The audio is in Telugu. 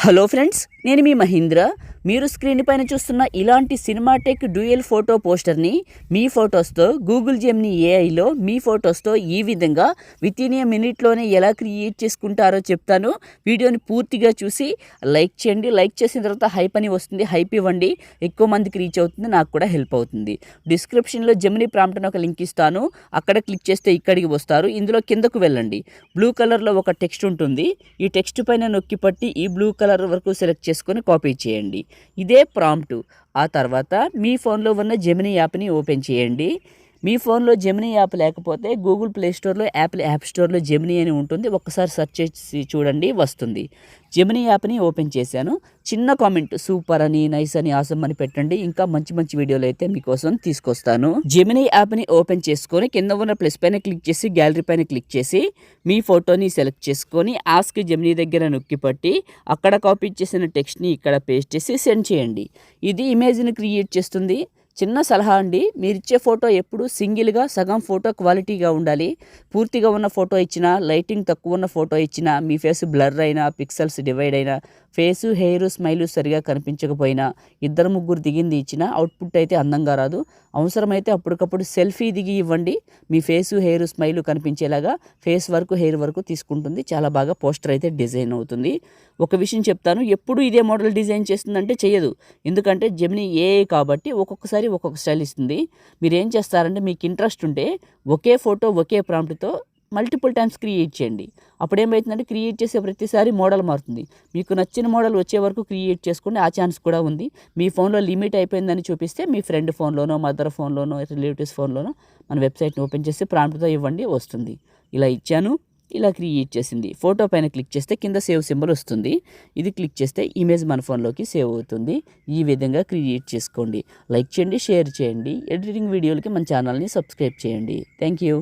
హలో ఫ్రెండ్స్, నేను మీ మహేంద్ర. మీరు స్క్రీన్ పైన చూస్తున్న ఇలాంటి సినిమాటెక్ డ్యూయల్ ఫోటో పోస్టర్ని మీ ఫొటోస్తో గూగుల్ జెమినీ ఏఐలో మీ ఫొటోస్తో ఈ విధంగా వితిన్ ఏ మినిట్లోనే ఎలా క్రియేట్ చేసుకుంటారో చెప్తాను. వీడియోని పూర్తిగా చూసి లైక్ చేయండి. లైక్ చేసిన తర్వాత హైప్ అని వస్తుంది. హైప్ ఇవ్వండి, ఎక్కువ మందికి రీచ్ అవుతుంది, నాకు కూడా హెల్ప్ అవుతుంది. డిస్క్రిప్షన్లో జెమినీ ప్రాంప్ట్ అని ఒక లింక్ ఇస్తాను, అక్కడ క్లిక్ చేస్తే ఇక్కడికి వస్తారు. ఇందులో కిందకు వెళ్ళండి. బ్లూ కలర్లో ఒక టెక్స్ట్ ఉంటుంది. ఈ టెక్స్ట్ పైన నొక్కి పట్టి ఈ బ్లూ కలర్ వరకు సెలెక్ట్ చేసుకొని కాపీ చేయండి. ఇదే ప్రాంప్ట్. ఆ తర్వాత మీ ఫోన్లో ఉన్న జెమినీ యాప్ని ఓపెన్ చేయండి. మీ ఫోన్లో జెమినీ యాప్ లేకపోతే గూగుల్ ప్లే స్టోర్లో యాప్ స్టోర్లో జెమినీ అని ఉంటుంది. ఒక్కసారి సెర్చ్ చేసి చూడండి, వస్తుంది. జెమినీ యాప్ని ఓపెన్ చేశాను. చిన్న కామెంట్ సూపర్ అని, నైస్ అని, ఆసమ్ అని పెట్టండి. ఇంకా మంచి మంచి వీడియోలు అయితే మీకోసం తీసుకొస్తాను. జెమినీ యాప్ని ఓపెన్ చేసుకొని కింద ఉన్న ప్లస్ పైన క్లిక్ చేసి గ్యాలరీ పైన క్లిక్ చేసి మీ ఫోటోని సెలెక్ట్ చేసుకొని ఆస్క్ జెమినీ దగ్గర నొక్కి పట్టి అక్కడ కాపీ చేసిన టెక్స్ట్ని ఇక్కడ పేస్ట్ చేసి సెండ్ చేయండి. ఇది ఇమేజ్ని క్రియేట్ చేస్తుంది. చిన్న సలహా అండి, మీరు ఇచ్చే ఫోటో ఎప్పుడు సింగిల్గా సగం ఫోటో క్వాలిటీగా ఉండాలి. పూర్తిగా ఉన్న ఫోటో ఇచ్చినా, లైటింగ్ తక్కువ ఉన్న ఫోటో ఇచ్చినా, మీ ఫేస్ బ్లర్ అయినా, పిక్సెల్స్ డివైడ్ అయినా, ఫేసు హెయిర్ స్మైలు సరిగా కనిపించకపోయినా, ఇద్దరు ముగ్గురు దిగింది ఇచ్చినా అవుట్పుట్ అయితే అందంగా రాదు. అవసరమైతే అప్పటికప్పుడు సెల్ఫీ దిగి ఇవ్వండి. మీ ఫేసు హెయిర్ స్మైలు కనిపించేలాగా ఫేస్ వరకు హెయిర్ వరకు తీసుకుంటుంది. చాలా బాగా పోస్టర్ అయితే డిజైన్ అవుతుంది. ఒక విషయం చెప్తాను, ఎప్పుడు ఇదే మోడల్ డిజైన్ చేస్తుందంటే చేయదు. ఎందుకంటే జెమినీ ఏఐ కాబట్టి ఒక్కొక్కసారి ఒక్కొక్క స్టైల్ ఇస్తుంది. మీరు ఏం చేస్తారంటే, మీకు ఇంట్రెస్ట్ ఉంటే ఒకే ఫోటో ఒకే ప్రాంప్ట్తో మల్టిపుల్ టైమ్స్ క్రియేట్ చేయండి. అప్పుడు ఏమవుతుందంటే, క్రియేట్ చేసే ప్రతిసారి మోడల్ మారుతుంది. మీకు నచ్చిన మోడల్ వచ్చే వరకు క్రియేట్ చేసుకోండి. ఆ ఛాన్స్ కూడా ఉంది. మీ ఫోన్లో లిమిట్ అయిపోయిందని చూపిస్తే మీ ఫ్రెండ్ ఫోన్లోనో, మదర్ ఫోన్లోనో, రిలేటివ్స్ ఫోన్లోనో మన వెబ్సైట్ని ఓపెన్ చేసి ప్రాంప్ట్తో ఇవ్వండి, వస్తుంది. ఇలా ఇచ్చాను, ఇలా క్రియేట్ చేసింది. ఫోటో పైన క్లిక్ చేస్తే కింద సేవ్ సింబల్ వస్తుంది. ఇది క్లిక్ చేస్తే ఇమేజ్ మన ఫోన్లోకి సేవ్ అవుతుంది. ఈ విధంగా క్రియేట్ చేసుకోండి. లైక్ చేయండి, షేర్ చేయండి. ఎడిటింగ్ వీడియోలకి మన ఛానల్ని సబ్స్క్రైబ్ చేయండి. Thank you.